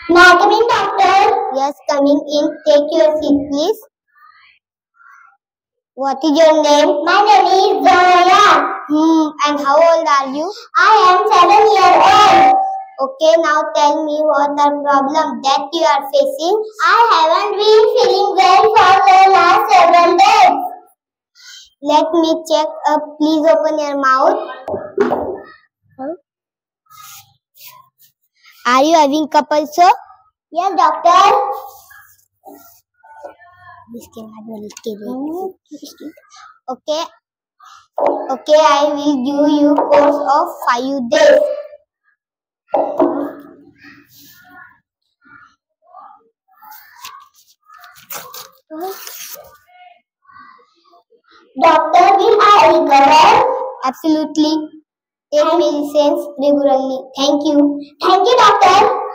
May I come in, doctor? Yes, coming in. Take your seat, please. What is your name? My name is Zoya. And how old are you? I am 7 years old. Okay, now tell me what the problem that you are facing. I haven't been feeling well for the last several days. Let me check. Please open your mouth. Are you having cup also? Yes, doctor. Okay. Okay, I will give you course of 5 days. Doctor, will I recover? Absolutely. Take medicines regularly. Thank you. Thank you, doctor.